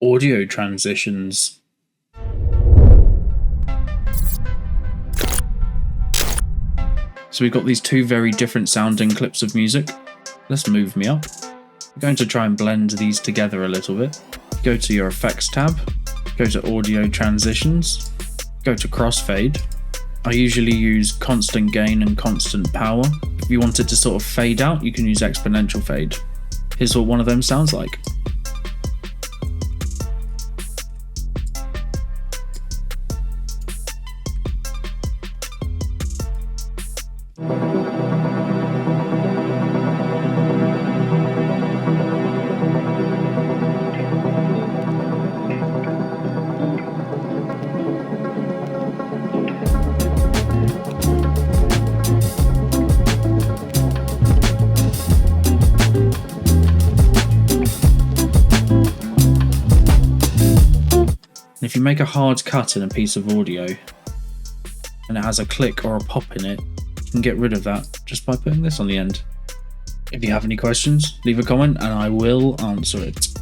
Audio transitions. So we've got these two very different sounding clips of music. Let's move me up. I'm going to try and blend these together a little bit. Go to your effects tab, go to audio transitions, go to crossfade. I usually use constant gain and constant power. If you want it to sort of fade out, you can use exponential fade. Here's what one of them sounds like. If you make a hard cut in a piece of audio and it has a click or a pop in it, you can get rid of that just by putting this on the end. If you have any questions, leave a comment and I will answer it.